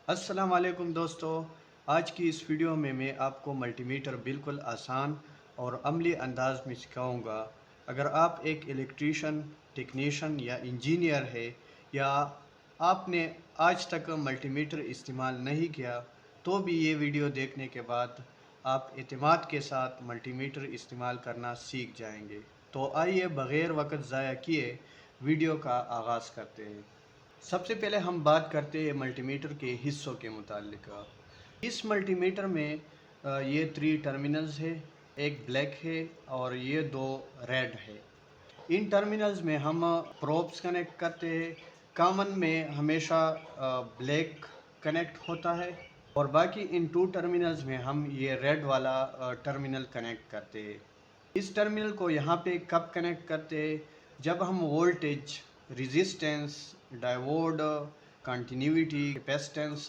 अस्सलाम वालेकुम दोस्तों। आज की इस वीडियो में मैं आपको मल्टीमीटर बिल्कुल आसान और अमली अंदाज में सिखाऊंगा। अगर आप एक इलेक्ट्रीशियन, टेक्नीशियन या इंजीनियर है या आपने आज तक मल्टीमीटर इस्तेमाल नहीं किया तो भी ये वीडियो देखने के बाद आप एतमाद के साथ मल्टीमीटर इस्तेमाल करना सीख जाएंगे। तो आइए बग़ैर वक्त ज़ाया किए वीडियो का आगाज़ करते हैं। सबसे पहले हम बात करते हैं मल्टीमीटर के हिस्सों के मुतालिक। इस मल्टीमीटर में ये 3 टर्मिनल्स है, एक ब्लैक है और ये 2 रेड है। इन टर्मिनल्स में हम प्रोब्स कनेक्ट करते हैं। कॉमन में हमेशा ब्लैक कनेक्ट होता है और बाकी इन 2 टर्मिनल्स में हम ये रेड वाला टर्मिनल कनेक्ट करते हैं। इस टर्मिनल को यहाँ पे कब कनेक्ट करते हैं? जब हम voltage, resistance, diode, continuity, capacitance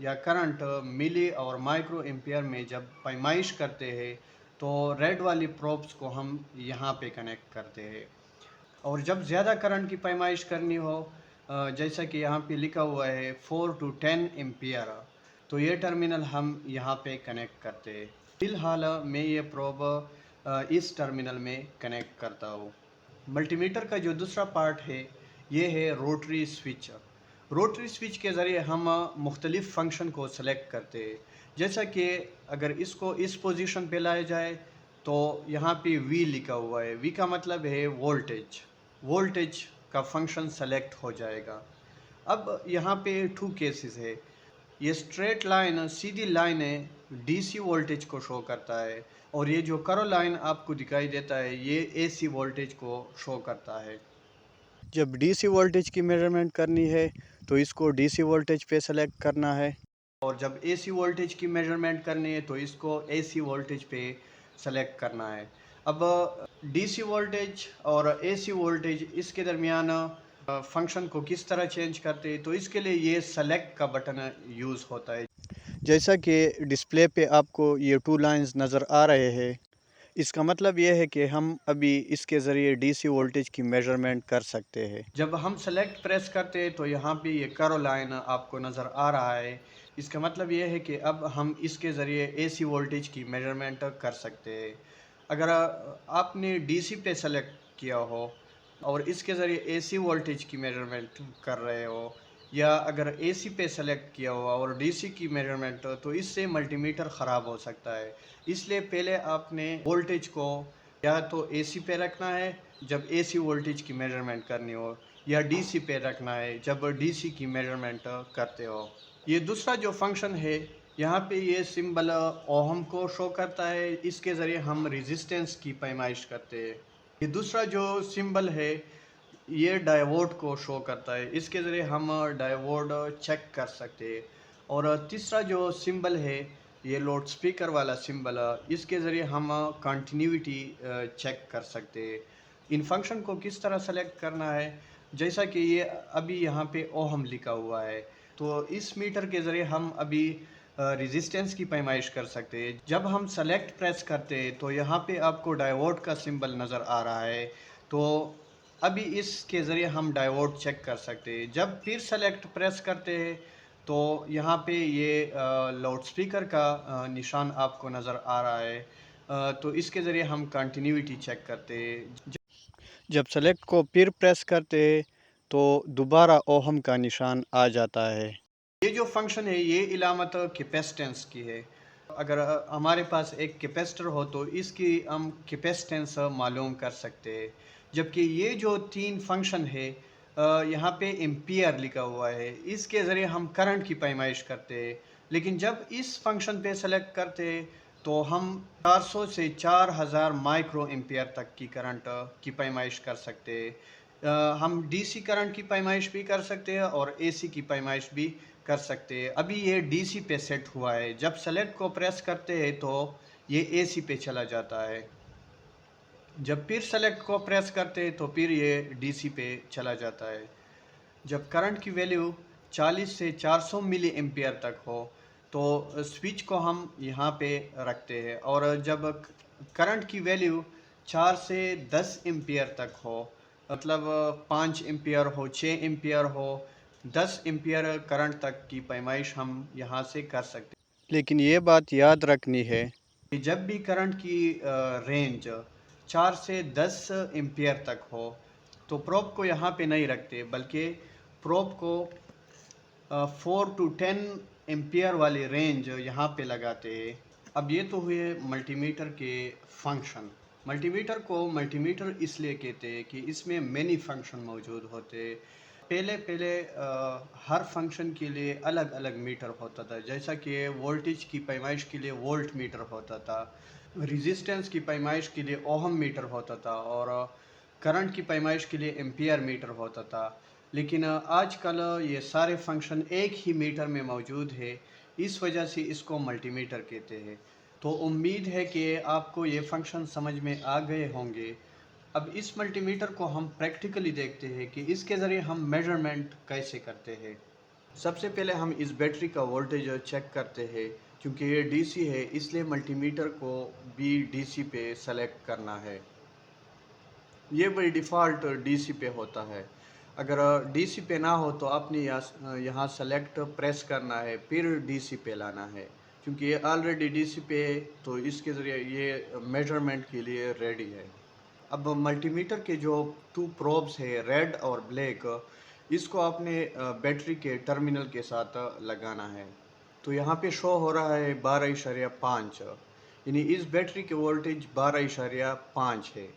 या करंट मिली और माइक्रो एम्पियर में जब पैमाइश करते हैं तो रेड वाली प्रोब्स को हम यहाँ पे कनेक्ट करते हैं। और जब ज़्यादा करंट की पैमाइश करनी हो, जैसा कि यहाँ पे लिखा हुआ है 4 to 10 एम्पियर, तो ये टर्मिनल हम यहाँ पे कनेक्ट करते हैं। फ़िलहाल मैं ये प्रोब इस टर्मिनल में कनेक्ट करता हूँ। मल्टीमीटर का जो दूसरा पार्ट है ये है रोटरी स्विच। रोटरी स्विच के ज़रिए हम मुख्तलिफ़ फंक्शन को सेलेक्ट करते हैं। जैसा कि अगर इसको इस पोजीशन पे लाया जाए तो यहाँ पे वी लिखा हुआ है। वी का मतलब है वोल्टेज। वोल्टेज का फंक्शन सेलेक्ट हो जाएगा। अब यहाँ पे 2 केसेस है। ये स्ट्रेट लाइन, सीधी लाइन है, डीसी वोल्टेज को शो करता है और ये जो कर्व लाइन आपको दिखाई देता है ये एसी वोल्टेज को शो करता है। जब डीसी वोल्टेज की मेजरमेंट करनी है तो इसको डीसी वोल्टेज पे सेलेक्ट करना है और जब एसी वोल्टेज की मेजरमेंट करनी है तो इसको एसी वोल्टेज पे सेलेक्ट करना है। अब डीसी वोल्टेज और एसी वोल्टेज इसके दरमियान फंक्शन को किस तरह चेंज करते हैं, तो इसके लिए ये सेलेक्ट का बटन यूज़ होता है। जैसा कि डिस्प्ले पे आपको ये 2 लाइंस नज़र आ रहे हैं, इसका मतलब ये है कि हम अभी इसके ज़रिए डीसी वोल्टेज की मेजरमेंट कर सकते हैं। जब हम सेलेक्ट प्रेस करते हैं तो यहाँ पे ये कर्व लाइन आपको नज़र आ रहा है। इसका मतलब ये है कि अब हम इसके ज़रिए एसी वोल्टेज की मेजरमेंट कर सकते हैं। अगर आपने डीसी पे सेलेक्ट किया हो और इसके ज़रिए एसी वोल्टेज की मेजरमेंट कर रहे हो, या अगर एसी पे सेलेक्ट किया हुआ और डीसी की मेजरमेंट, तो इससे मल्टीमीटर ख़राब हो सकता है। इसलिए पहले आपने वोल्टेज को या तो एसी पे रखना है जब एसी वोल्टेज की मेजरमेंट करनी हो, या डीसी पे रखना है जब डीसी की मेजरमेंट करते हो। ये दूसरा जो फंक्शन है, यहाँ पे ये सिंबल ओहम को शो करता है। इसके ज़रिए हम रेजिस्टेंस की पैमाइश करते हैं। ये दूसरा जो सिंबल है ये डायोड को शो करता है। इसके ज़रिए हम डायोड चेक कर सकते हैं। और तीसरा जो सिंबल है ये लाउड स्पीकर वाला सिंबल, इसके ज़रिए हम कंटिन्यूटी चेक कर सकते हैं। इन फंक्शन को किस तरह सेलेक्ट करना है, जैसा कि ये अभी यहाँ पे ओहम लिखा हुआ है, तो इस मीटर के ज़रिए हम अभी रेजिस्टेंस की पैमाइश कर सकते हैं। जब हम सेलेक्ट प्रेस करते हैं तो यहाँ पे आपको डायोड का सिंबल नज़र आ रहा है, तो अभी इसके ज़रिए हम डायोड चेक कर सकते हैं। जब फिर सेलेक्ट प्रेस करते हैं तो यहाँ पे ये लाउड स्पीकर का निशान आपको नज़र आ रहा है, तो इसके ज़रिए हम कंटिन्यूटी चेक करते हैं। जब सेलेक्ट को फिर प्रेस करते हैं तो दोबारा ओहम का निशान आ जाता है। ये जो फंक्शन है ये इलामत कैपेसिटेंस की है। अगर हमारे पास एक कैपेसिटर हो तो इसकी हम कैपेसिटेंस मालूम कर सकते हैं। जबकि ये जो 3 फंक्शन है, यहाँ पे एम्पियर लिखा हुआ है, इसके ज़रिए हम करंट की पैमाइश करते हैं। लेकिन जब इस फंक्शन पे सेलेक्ट करते हैं तो हम 400 से 4000 माइक्रो एम्पियर तक की करंट की पैमाइश कर सकते हैं। हम डीसी करंट की पैमाइश भी कर सकते हैं और एसी की पैमाइश भी कर सकते हैं। अभी ये डीसी पे सेट हुआ है। जब सेलेक्ट को प्रेस करते हैं तो ये एसी पे चला जाता है। जब फिर सेलेक्ट को प्रेस करते हैं तो फिर ये डीसी पे चला जाता है। जब करंट की वैल्यू 40 से 400 मिली एम्पियर तक हो तो स्विच को हम यहाँ पे रखते हैं, और जब करंट की वैल्यू 4 से 10 एम्पियर तक हो, मतलब 5 एम्पियर हो, 6 एम्पियर हो, 10 एम्पियर करंट तक की पैमाइश हम यहाँ से कर सकते हैं। लेकिन ये बात याद रखनी है कि जब भी करंट की रेंज 4 से 10 एम्पियर तक हो तो प्रोब को यहाँ पे नहीं रखते, बल्कि प्रोब को 4 टू 10 एम्पियर वाली रेंज यहाँ पे लगाते हैं। अब ये तो हुए मल्टीमीटर के फंक्शन। मल्टीमीटर को मल्टीमीटर इसलिए कहते हैं कि इसमें मैनी फंक्शन मौजूद होते। पहले पहले हर फंक्शन के लिए अलग अलग मीटर होता था, जैसा कि वोल्टेज की पैमाइश के लिए वोल्ट मीटर होता था, रेजिस्टेंस की पैमाइश के लिए ओहम मीटर होता था, और करंट की पैमाइश के लिए एम्पियर मीटर होता था। लेकिन आजकल ये सारे फंक्शन एक ही मीटर में मौजूद है, इस वजह से इसको मल्टीमीटर कहते हैं। तो उम्मीद है कि आपको ये फंक्शन समझ में आ गए होंगे। अब इस मल्टीमीटर को हम प्रैक्टिकली देखते हैं कि इसके ज़रिए हम मेजरमेंट कैसे करते हैं। सबसे पहले हम इस बैटरी का वोल्टेज चेक करते हैं। क्योंकि ये डीसी है, इसलिए मल्टीमीटर को भी डीसी पे सेलेक्ट करना है। ये बाई डिफ़ॉल्ट डीसी पे होता है। अगर डीसी पे ना हो तो आपने यहाँ सेलेक्ट प्रेस करना है, फिर डीसी पे लाना है। क्योंकि ये ऑलरेडी डीसी पे है, तो इसके ज़रिए ये मेजरमेंट के लिए रेडी है। अब मल्टीमीटर के जो 2 प्रोब्स है, रेड और ब्लैक, इसको आपने बैटरी के टर्मिनल के साथ लगाना है। तो यहाँ पे शो हो रहा है 12.5, यानी इस बैटरी के वोल्टेज 12.5 है।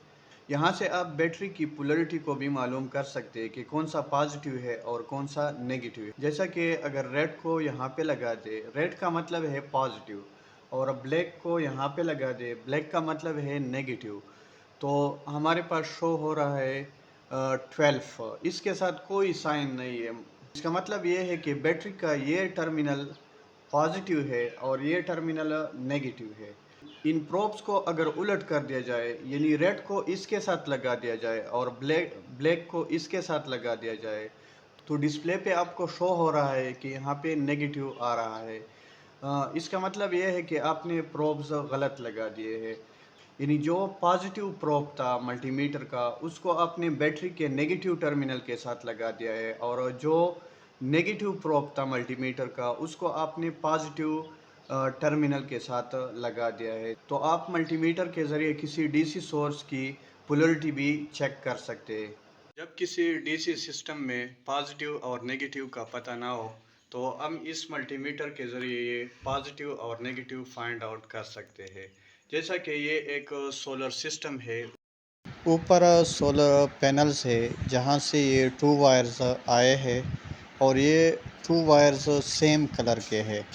यहाँ से आप बैटरी की पोलरिटी को भी मालूम कर सकते हैं कि कौन सा पॉजिटिव है और कौन सा नेगेटिव है। जैसा कि अगर रेड को यहाँ पे लगा दे, रेड का मतलब है पॉजिटिव, और ब्लैक को यहाँ पे लगा दे, ब्लैक का मतलब है नेगेटिव। तो हमारे पास शो हो रहा है 12, इसके साथ कोई साइन नहीं है। इसका मतलब ये है कि बैटरी का ये टर्मिनल पॉजिटिव है और ये टर्मिनल नेगेटिव है। इन प्रोब्स को अगर उलट कर दिया जाए, यानी रेड को इसके साथ लगा दिया जाए और ब्लैक को इसके साथ लगा दिया जाए, तो डिस्प्ले पे आपको शो हो रहा है कि यहाँ पे नेगेटिव आ रहा है। इसका मतलब ये है कि आपने प्रोब्स गलत लगा दिए हैं। यानी जो पॉजिटिव प्रोब था मल्टीमीटर का, उसको आपने बैटरी के नेगेटिव टर्मिनल के साथ लगा दिया है, और जो नेगेटिव प्रोब था मल्टीमीटर का, उसको आपने पॉजिटिव टर्मिनल के साथ लगा दिया है। तो आप मल्टीमीटर के ज़रिए किसी डीसी सोर्स की पोलरिटी भी चेक कर सकते हैं। जब किसी डीसी सिस्टम में पॉजिटिव और नेगेटिव का पता ना हो, तो हम इस मल्टीमीटर के ज़रिए ये पॉजिटिव और नेगेटिव फाइंड आउट कर सकते हैं। जैसा कि ये एक सोलर सिस्टम है, ऊपर सोलर पैनल्स है जहाँ से ये 2 वायर्स आए हैं, और ये 2 वायर्स सेम कलर के हैं।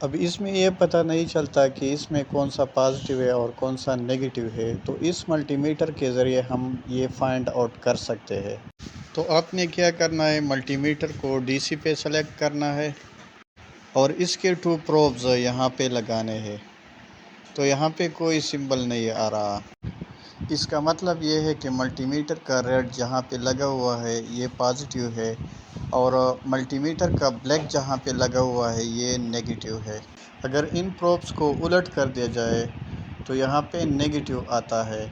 अब इसमें ये पता नहीं चलता कि इसमें कौन सा पॉजिटिव है और कौन सा नेगेटिव है, तो इस मल्टीमीटर के ज़रिए हम ये फाइंड आउट कर सकते हैं। तो आपने क्या करना है, मल्टीमीटर को डीसी पे सेलेक्ट करना है और इसके 2 प्रोब्स यहाँ पे लगाने हैं। तो यहाँ पे कोई सिंबल नहीं आ रहा। इसका मतलब ये है कि मल्टीमीटर का रेड जहाँ पे लगा हुआ है ये पॉजिटिव है, और मल्टीमीटर का ब्लैक जहाँ पे लगा हुआ है ये नेगेटिव है। अगर इन प्रोब्स को उलट कर दिया जाए तो यहाँ पे नेगेटिव आता है।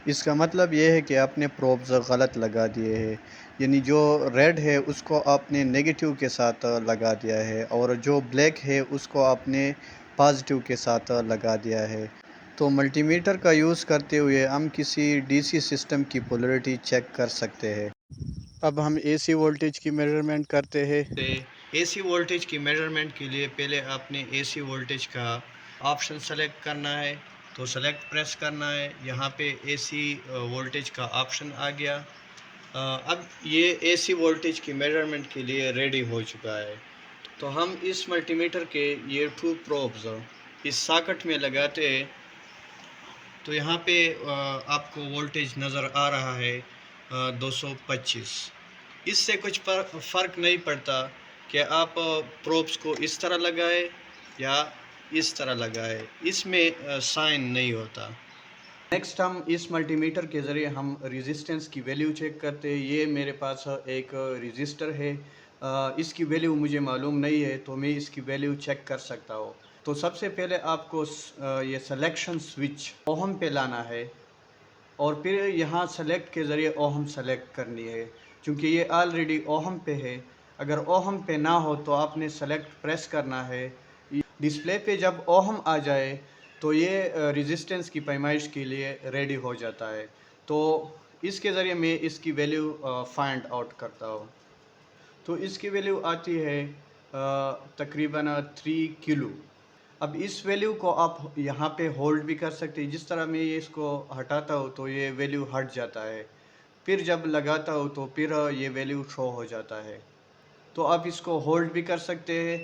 इसका मतलब ये है कि आपने प्रोब्स गलत लगा दिए हैं, यानी जो रेड है उसको आपने नेगेटिव के साथ लगा दिया है, और जो ब्लैक है उसको आपने पॉजिटिव के साथ लगा दिया है। तो मल्टीमीटर का यूज़ करते हुए हम किसी डीसी सिस्टम की पोलरिटी चेक कर सकते हैं। अब हम एसी वोल्टेज की मेजरमेंट करते हैं। एसी वोल्टेज की मेजरमेंट के लिए पहले आपने एसी वोल्टेज का ऑप्शन सेलेक्ट करना है। तो सेलेक्ट प्रेस करना है, यहाँ पे एसी वोल्टेज का ऑप्शन आ गया। अब ये एसी वोल्टेज की मेजरमेंट के लिए रेडी हो चुका है। तो हम इस मल्टीमीटर के ये 2 प्रोब्स इस सॉकेट में लगाते हैं। तो यहाँ पे आपको वोल्टेज नज़र आ रहा है 225। इससे कुछ फ़र्क नहीं पड़ता कि आप प्रोब्स को इस तरह लगाए या इस तरह लगाए, इसमें साइन नहीं होता। नेक्स्ट हम इस मल्टीमीटर के ज़रिए हम रेजिस्टेंस की वैल्यू चेक करते हैं। ये मेरे पास एक रजिस्टर है, इसकी वैल्यू मुझे मालूम नहीं है, तो मैं इसकी वैल्यू चेक कर सकता हूँ। तो सबसे पहले आपको ये सिलेक्शन स्विच ओहम पे लाना है, और फिर यहाँ सेलेक्ट के ज़रिए ओहम सेलेक्ट करनी है। क्योंकि ये ऑलरेडी ओहम पे है। अगर ओहम पे ना हो तो आपने सेलेक्ट प्रेस करना है। डिस्प्ले पे जब ओहम आ जाए तो ये रेजिस्टेंस की पैमाइश के लिए रेडी हो जाता है। तो इसके ज़रिए मैं इसकी वैल्यू फाइंड आउट करता हूँ। तो इसकी वैल्यू आती है तकरीबन 3 किलो। अब इस वैल्यू को आप यहाँ पे होल्ड भी कर सकते हैं। जिस तरह मैं ये इसको हटाता हूँ तो ये वैल्यू हट जाता है, फिर जब लगाता हूँ तो फिर ये वैल्यू शो हो जाता है। तो आप इसको होल्ड भी कर सकते हैं।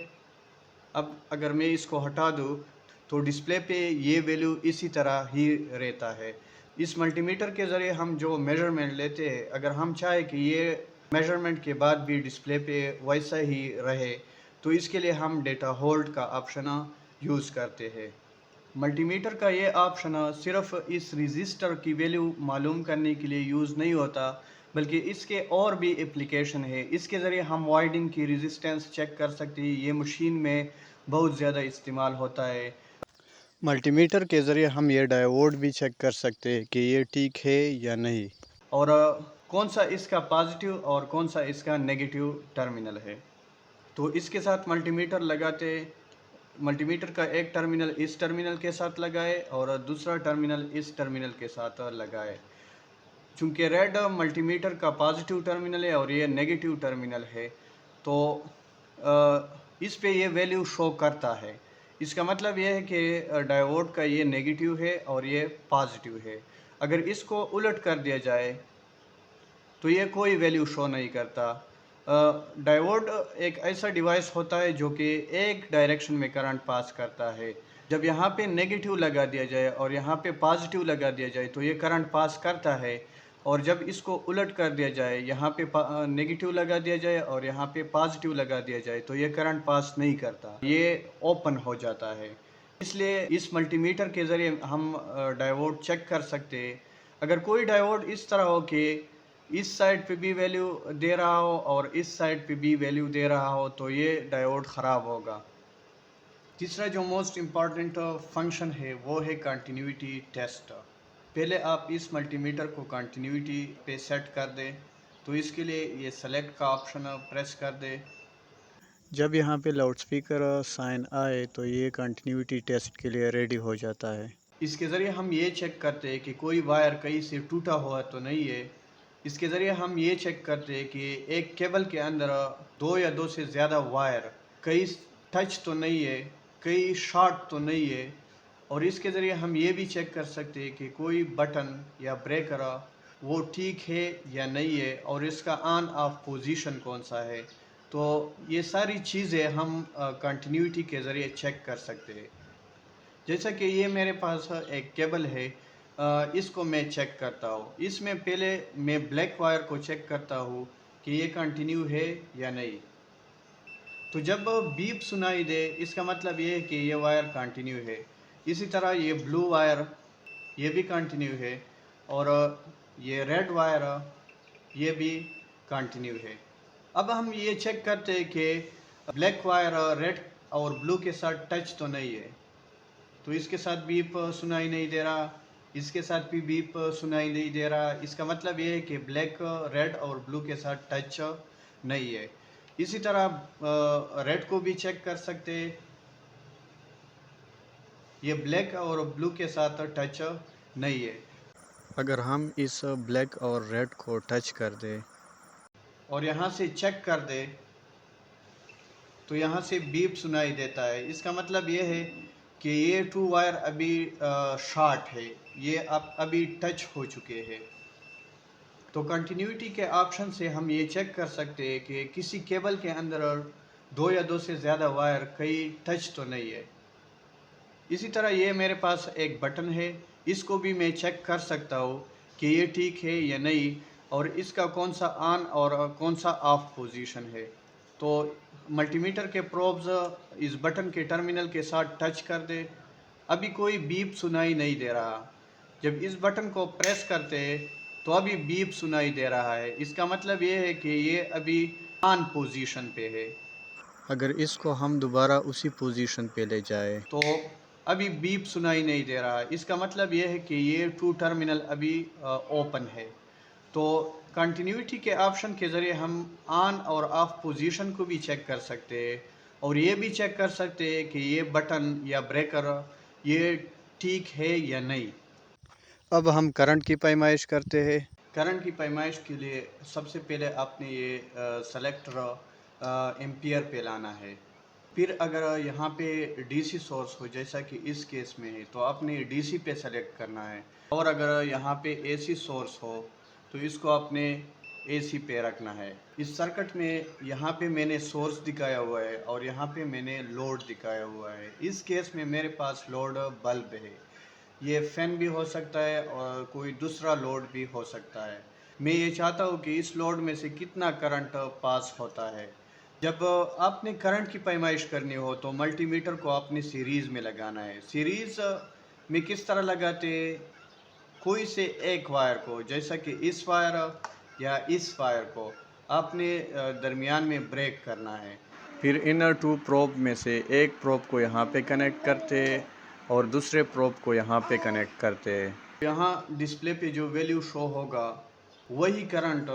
अब अगर मैं इसको हटा दूँ तो डिस्प्ले पे ये वैल्यू इसी तरह ही रहता है। इस मल्टीमीटर के ज़रिए हम जो मेजरमेंट लेते हैं, अगर हम चाहें कि ये मेजरमेंट के बाद भी डिस्प्ले पे वैसा ही रहे तो इसके लिए हम डेटा होल्ड का ऑप्शन यूज़ करते हैं। मल्टीमीटर का ये ऑप्शन सिर्फ इस रजिस्टर की वैल्यू मालूम करने के लिए यूज़ नहीं होता, बल्कि इसके और भी एप्लीकेशन है। इसके ज़रिए हम वाइडिंग की रेजिस्टेंस चेक कर सकते हैं। ये मशीन में बहुत ज़्यादा इस्तेमाल होता है। मल्टीमीटर के ज़रिए हम ये डायोड भी चेक कर सकते हैं कि ये ठीक है या नहीं, और कौन सा इसका पॉजिटिव और कौन सा इसका नेगेटिव टर्मिनल है। तो इसके साथ मल्टीमीटर का एक टर्मिनल इस टर्मिनल के साथ लगाए और दूसरा टर्मिनल इस टर्मिनल के साथ लगाए। चूँकि रेड मल्टीमीटर का पॉजिटिव टर्मिनल है और ये नेगेटिव टर्मिनल है, तो इस पे ये वैल्यू शो करता है। इसका मतलब ये है कि डायोड का ये नेगेटिव है और ये पॉजिटिव है। अगर इसको उलट कर दिया जाए तो ये कोई वैल्यू शो नहीं करता। डायोड एक ऐसा डिवाइस होता है जो कि एक डायरेक्शन में करंट पास करता है। जब यहाँ पे नेगेटिव लगा दिया जाए और यहाँ पे पॉजिटिव लगा दिया जाए तो ये करंट पास करता है, और जब इसको उलट कर दिया जाए, यहाँ पे नेगेटिव लगा दिया जाए और यहाँ पे पॉजिटिव लगा दिया जाए तो ये करंट पास नहीं करता, ये ओपन हो जाता है। इसलिए इस मल्टीमीटर के ज़रिए हम डायोड चेक कर सकते हैं। अगर कोई डायोड इस तरह हो कि इस साइड पे भी वैल्यू दे रहा हो और इस साइड पे भी वैल्यू दे रहा हो तो ये डायोड ख़राब होगा। तीसरा जो मोस्ट इम्पॉर्टेंट फंक्शन है वो है कंटिन्यूटी टेस्ट। पहले आप इस मल्टीमीटर को कंटिन्यूटी पे सेट कर दें, तो इसके लिए ये सेलेक्ट का ऑप्शन प्रेस कर दें। जब यहाँ पे लाउडस्पीकर साइन आए तो ये कंटिन्यूटी टेस्ट के लिए रेडी हो जाता है। इसके ज़रिए हम ये चेक करते हैं कि कोई वायर कहीं से टूटा हुआ तो नहीं है। इसके ज़रिए हम ये चेक करते हैं कि एक केबल के अंदर दो या दो से ज़्यादा वायर कहीं टच तो नहीं है, कहीं शॉर्ट तो नहीं है। और इसके ज़रिए हम ये भी चेक कर सकते हैं कि कोई बटन या ब्रेकर वो ठीक है या नहीं है, और इसका ऑन ऑफ पोजीशन कौन सा है। तो ये सारी चीज़ें हम कंटिन्यूटी के ज़रिए चेक कर सकते हैं। जैसा कि ये मेरे पास एक केबल है, इसको मैं चेक करता हूँ। इसमें पहले मैं ब्लैक वायर को चेक करता हूँ कि ये कंटिन्यू है या नहीं। तो जब बीप सुनाई दे इसका मतलब ये है कि ये वायर कंटिन्यू है। इसी तरह ये ब्लू वायर ये भी कंटिन्यू है, और ये रेड वायर ये भी कंटिन्यू है। अब हम ये चेक करते हैं कि ब्लैक वायर रेड और ब्लू के साथ टच तो नहीं है। तो इसके साथ बीप सुनाई नहीं दे रहा, इसके साथ भी बीप सुनाई नहीं दे रहा। इसका मतलब ये है कि ब्लैक रेड और ब्लू के साथ टच नहीं है। इसी तरह रेड को भी चेक कर सकते हैं, ये ब्लैक और ब्लू के साथ टच नहीं है। अगर हम इस ब्लैक और रेड को टच कर दें और यहाँ से चेक कर दें तो यहाँ से बीप सुनाई देता है। इसका मतलब ये है कि ये टू वायर अभी शॉर्ट है, ये अब अभी टच हो चुके हैं। तो कंटिन्यूटी के ऑप्शन से हम ये चेक कर सकते हैं कि किसी केबल के अंदर दो या दो से ज़्यादा वायर कहीं टच तो नहीं है। इसी तरह ये मेरे पास एक बटन है, इसको भी मैं चेक कर सकता हूँ कि ये ठीक है या नहीं, और इसका कौन सा ऑन और कौन सा ऑफ पोजीशन है। तो मल्टीमीटर के प्रोब्स इस बटन के टर्मिनल के साथ टच कर दे, अभी कोई बीप सुनाई नहीं दे रहा। जब इस बटन को प्रेस करते हैं तो अभी बीप सुनाई दे रहा है। इसका मतलब ये है कि ये अभी ऑन पोजीशन पे है। अगर इसको हम दोबारा उसी पोजीशन पे ले जाए तो अभी बीप सुनाई नहीं दे रहा। इसका मतलब ये है कि ये टू टर्मिनल अभी ओपन है। तो कंटिन्यूटी के ऑप्शन के ज़रिए हम ऑन और ऑफ पोजीशन को भी चेक कर सकते हैं और ये भी चेक कर सकते हैं कि ये बटन या ब्रेकर ये ठीक है या नहीं। अब हम करंट की पैमाइश करते हैं। करंट की पैमाइश के लिए सबसे पहले आपने ये सेलेक्टर एम्पियर पे लाना है। फिर अगर यहाँ पे डीसी सोर्स हो जैसा कि इस केस में है तो आपने डीसी पे सेलेक्ट करना है, और अगर यहाँ पे एसी सोर्स हो तो इसको आपने एसी पे रखना है। इस सर्किट में यहाँ पे मैंने सोर्स दिखाया हुआ है और यहाँ पे मैंने लोड दिखाया हुआ है। इस केस में मेरे पास लोड बल्ब है, ये फैन भी हो सकता है और कोई दूसरा लोड भी हो सकता है। मैं ये चाहता हूँ कि इस लोड में से कितना करंट पास होता है। जब आपने करंट की पैमाइश करनी हो तो मल्टीमीटर को आपने सीरीज़ में लगाना है। सीरीज़ में किस तरह लगाते हैं, कोई से एक वायर को जैसा कि इस वायर या इस वायर को आपने दरमियान में ब्रेक करना है। फिर इनर टू प्रोब में से एक प्रोब को यहाँ पे कनेक्ट करते और दूसरे प्रोब को यहाँ पे कनेक्ट करते। यहाँ डिस्प्ले पे जो वैल्यू शो होगा वही करंट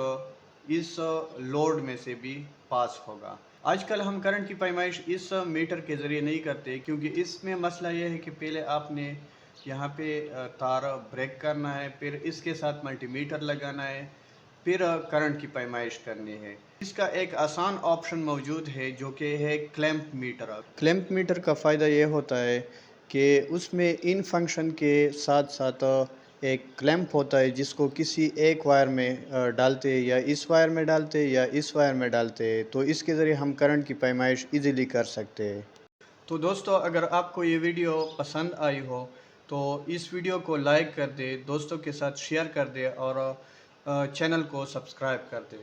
इस लोड में से भी पास होगा। आजकल हम करंट की पैमाइश इस मीटर के ज़रिए नहीं करते क्योंकि इसमें मसला यह है कि पहले आपने यहाँ पे तार ब्रेक करना है, फिर इसके साथ मल्टीमीटर लगाना है, फिर करंट की पैमाइश करनी है। इसका एक आसान ऑप्शन मौजूद है जो कि है क्लैंप मीटर। क्लैंप मीटर का फ़ायदा ये होता है कि उसमें इन फंक्शन के साथ साथ एक क्लैंप होता है जिसको किसी एक वायर में डालते या इस वायर में डालते या इस वायर में डालते, तो इसके ज़रिए हम करंट की पैमाइश इजीली कर सकते हैं। तो दोस्तों, अगर आपको ये वीडियो पसंद आई हो तो इस वीडियो को लाइक कर दे, दोस्तों के साथ शेयर कर दे और चैनल को सब्सक्राइब कर दे।